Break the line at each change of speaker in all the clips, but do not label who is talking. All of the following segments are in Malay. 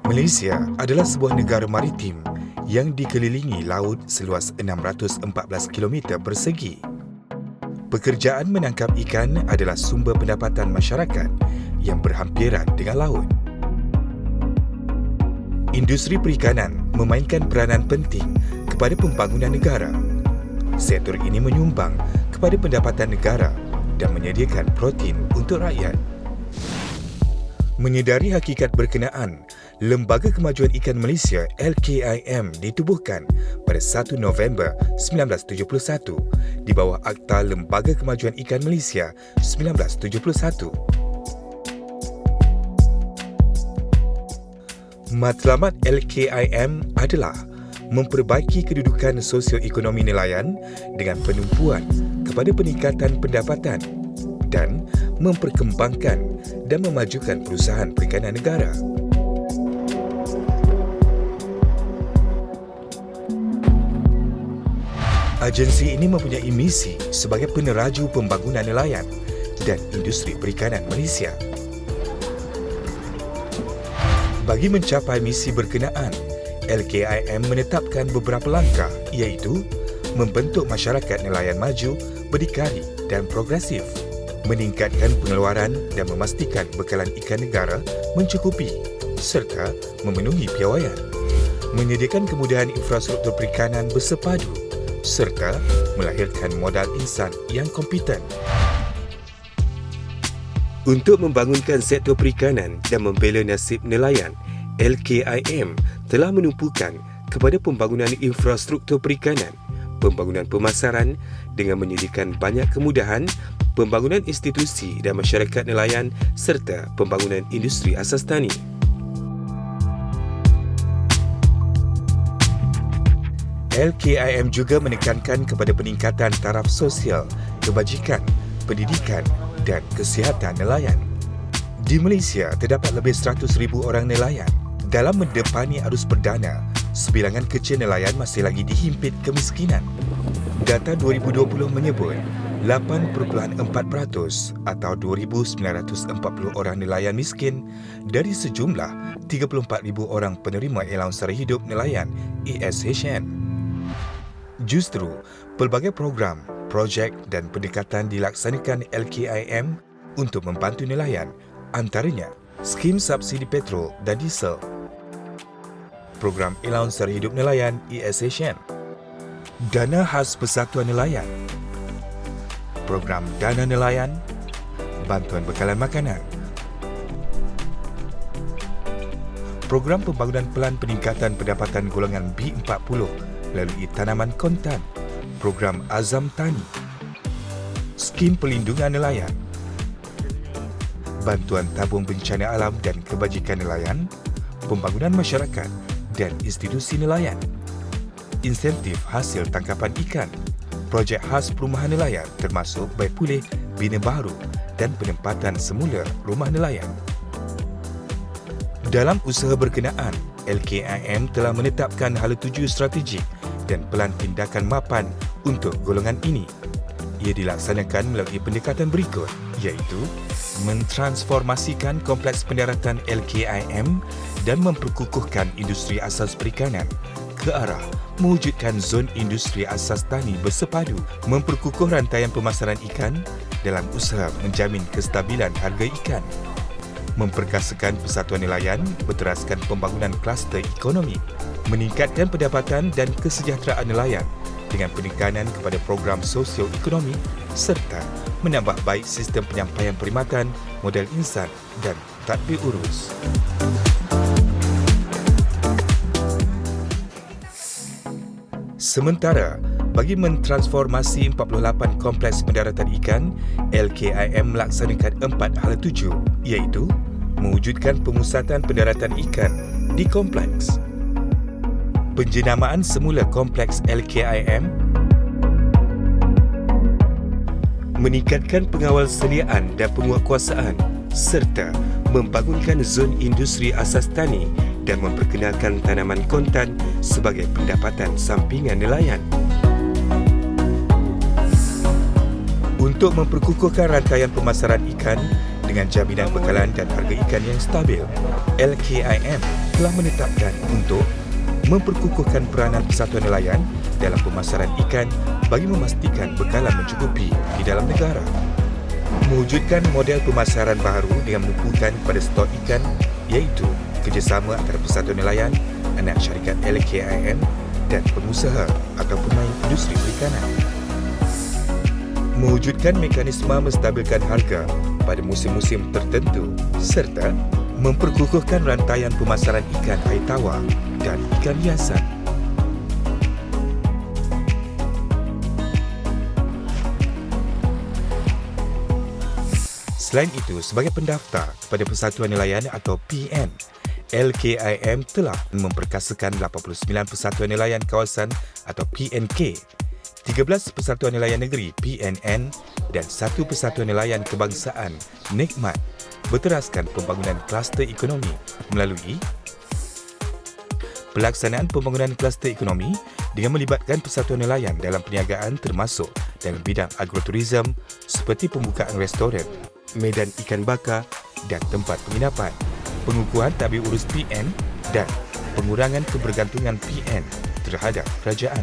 Malaysia adalah sebuah negara maritim yang dikelilingi laut seluas 614 km persegi. Pekerjaan menangkap ikan adalah sumber pendapatan masyarakat yang berhampiran dengan laut. Industri perikanan memainkan peranan penting kepada pembangunan negara. Sektor ini menyumbang kepada pendapatan negara dan menyediakan protein untuk rakyat. Menyedari hakikat berkenaan, Lembaga Kemajuan Ikan Malaysia LKIM ditubuhkan pada 1 November 1971 di bawah Akta Lembaga Kemajuan Ikan Malaysia 1971. Matlamat LKIM adalah memperbaiki kedudukan sosioekonomi nelayan dengan penumpuan kepada peningkatan pendapatan dan memperkembangkan dan memajukan perusahaan perikanan negara. Agensi ini mempunyai misi sebagai peneraju pembangunan nelayan dan industri perikanan Malaysia. Bagi mencapai misi berkenaan, LKIM menetapkan beberapa langkah iaitu membentuk masyarakat nelayan maju, berdikari dan progresif, meningkatkan pengeluaran dan memastikan bekalan ikan negara mencukupi serta memenuhi piawaian, menyediakan kemudahan infrastruktur perikanan bersepadu serta melahirkan modal insan yang kompeten. Untuk membangunkan sektor perikanan dan membela nasib nelayan, LKIM telah menumpukan kepada pembangunan infrastruktur perikanan, pembangunan pemasaran dengan menyediakan banyak kemudahan, pembangunan institusi dan masyarakat nelayan serta pembangunan industri asas tani. LKIM juga menekankan kepada peningkatan taraf sosial, kebajikan, pendidikan dan kesihatan nelayan. Di Malaysia, terdapat lebih 100,000 orang nelayan. Dalam mendepani arus perdana, sebilangan kecil nelayan masih lagi dihimpit kemiskinan. Data 2020 menyebut 8.4% atau 2,940 orang nelayan miskin dari sejumlah 34,000 orang penerima allowance sara hidup nelayan ESHN. Justru, pelbagai program, projek dan pendekatan dilaksanakan LKIM untuk membantu nelayan, antaranya skim subsidi petrol dan diesel, program allowance sara hidup nelayan ESHN, dana khas Persatuan Nelayan, program dana nelayan, bantuan bekalan makanan, program pembangunan pelan peningkatan pendapatan golongan B40 melalui tanaman kontan, program Azam Tani, skim pelindungan nelayan, bantuan tabung bencana alam dan kebajikan nelayan, pembangunan masyarakat dan institusi nelayan, insentif hasil tangkapan ikan, projek khas perumahan nelayan termasuk baik pulih, bina baru dan penempatan semula rumah nelayan. Dalam usaha berkenaan, LKIM telah menetapkan hala tuju strategik dan pelan tindakan mapan untuk golongan ini. Ia dilaksanakan melalui pendekatan berikut iaitu mentransformasikan kompleks pendaratan LKIM dan memperkukuhkan industri asas perikanan ke arah mewujudkan zon industri asas tani bersepadu, memperkukuh rantaian pemasaran ikan dalam usaha menjamin kestabilan harga ikan, memperkasakan persatuan nelayan berteraskan pembangunan kluster ekonomi, meningkatkan pendapatan dan kesejahteraan nelayan dengan penekanan kepada program sosioekonomi serta menambah baik sistem penyampaian perkhidmatan, modal insan dan tadbir urus. Sementara, bagi mentransformasi 48 kompleks pendaratan ikan, LKIM melaksanakan 4 hala tuju iaitu mewujudkan pemusatan pendaratan ikan di kompleks, penjenamaan semula kompleks LKIM, meningkatkan pengawal sediaan dan penguatkuasaan serta membangunkan zon industri asas tani dan memperkenalkan tanaman kontan sebagai pendapatan sampingan nelayan. Untuk memperkukuhkan rantaian pemasaran ikan Dengan jaminan bekalan dan harga ikan yang stabil, LKIM telah menetapkan untuk memperkukuhkan peranan persatuan nelayan dalam pemasaran ikan bagi memastikan bekalan mencukupi di dalam negara. Mewujudkan model pemasaran baharu dengan menumpukan kepada stok ikan iaitu kerjasama antara persatuan nelayan, anak syarikat LKIM dan pengusaha atau pemain industri perikanan. Mewujudkan mekanisme menstabilkan harga pada musim-musim tertentu serta memperkukuhkan rantaian pemasaran ikan air tawar dan ikan hiasan. Selain itu, sebagai pendaftar kepada Persatuan Nelayan atau PN, LKIM telah memperkasakan 89 Persatuan Nelayan Kawasan atau PNK, 13 Persatuan Nelayan Negeri PNN dan 1 Persatuan Nelayan Kebangsaan Nikmat berteraskan pembangunan kluster ekonomi melalui pelaksanaan pembangunan kluster ekonomi dengan melibatkan persatuan nelayan dalam perniagaan termasuk dalam bidang agroturism seperti pembukaan restoran, medan ikan bakar dan tempat penginapan, pengukuhan tabir urus PN dan pengurangan kebergantungan PN terhadap kerajaan.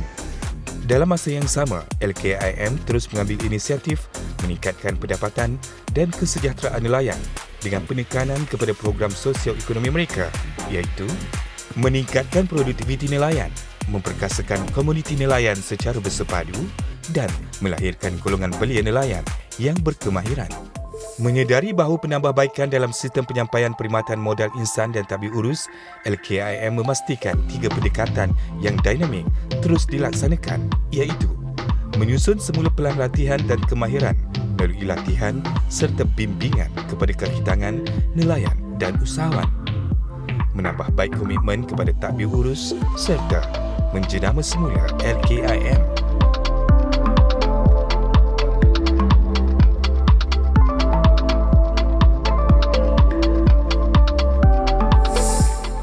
Dalam masa yang sama, LKIM terus mengambil inisiatif meningkatkan pendapatan dan kesejahteraan nelayan dengan penekanan kepada program sosio-ekonomi mereka iaitu meningkatkan produktiviti nelayan, memperkasakan komuniti nelayan secara bersepadu dan melahirkan golongan belia nelayan yang berkemahiran. Menyedari bahawa penambahbaikan dalam sistem penyampaian perkhidmatan modal insan dan tabir urus, LKIM memastikan 3 pendekatan yang dinamik terus dilaksanakan iaitu menyusun semula pelan latihan dan kemahiran melalui latihan serta bimbingan kepada kehidangan nelayan dan usahawan, menambah baik komitmen kepada tabir urus serta menjenama semula LKIM.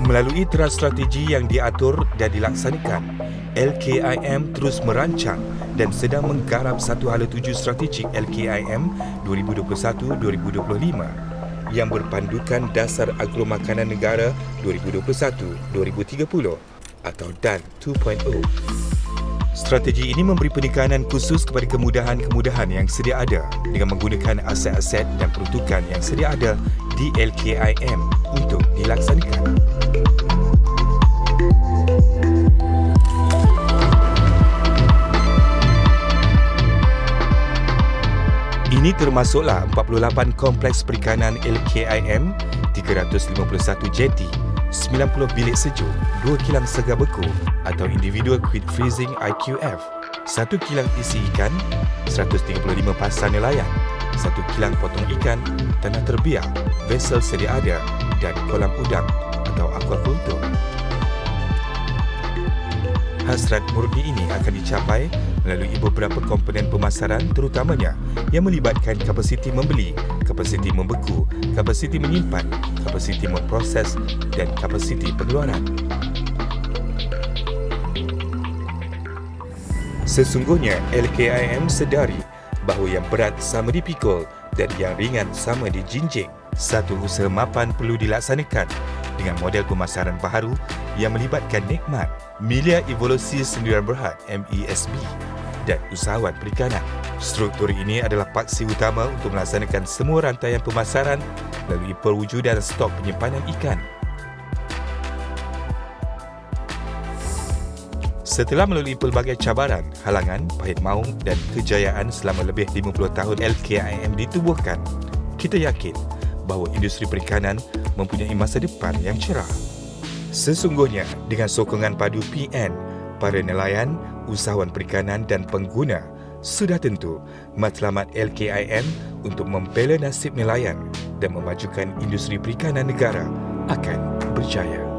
Melalui teras strategi yang diatur dan dilaksanakan, LKIM terus merancang dan sedang menggarap satu hala tuju strategik LKIM 2021-2025 yang berpandukan Dasar Agromakanan Negara 2021-2030 atau DAN 2.0. Strategi ini memberi penekanan khusus kepada kemudahan-kemudahan yang sedia ada dengan menggunakan aset-aset dan peruntukan yang sedia ada di LKIM untuk dilaksanakan. Ini termasuklah 48 kompleks perikanan LKIM, 351 jeti, 90 bilik sejuk, 2 kilang segar beku atau individual quick freezing IQF, 1 kilang isi ikan, 135 pasar nelayan, 1 kilang potong ikan, tanah terbiar, vessel sedia ada dan kolam udang atau aquaculture. Hasrat murni ini akan dicapai melalui beberapa komponen pemasaran terutamanya yang melibatkan kapasiti membeli, kapasiti membeku, kapasiti menyimpan, kapasiti memproses dan kapasiti pengeluaran. Sesungguhnya LKIM sedari bahawa yang berat sama dipikul dan yang ringan sama dijinjing. Satu usaha mapan perlu dilaksanakan dengan model pemasaran baharu yang melibatkan Nikmat, Milia Evolusi Sendirian Berhad MESB dan usahawan perikanan. Struktur ini adalah paksi utama untuk melaksanakan semua rantaian pemasaran melalui perwujudan stok penyimpanan ikan. Setelah melalui pelbagai cabaran, halangan, pahit maung dan kejayaan selama lebih 50 tahun LKIM ditubuhkan, kita yakin bahawa industri perikanan mempunyai masa depan yang cerah. Sesungguhnya, dengan sokongan padu PN, para nelayan, usahawan perikanan dan pengguna, sudah tentu matlamat LKIM untuk membela nasib nelayan dan memajukan industri perikanan negara akan berjaya.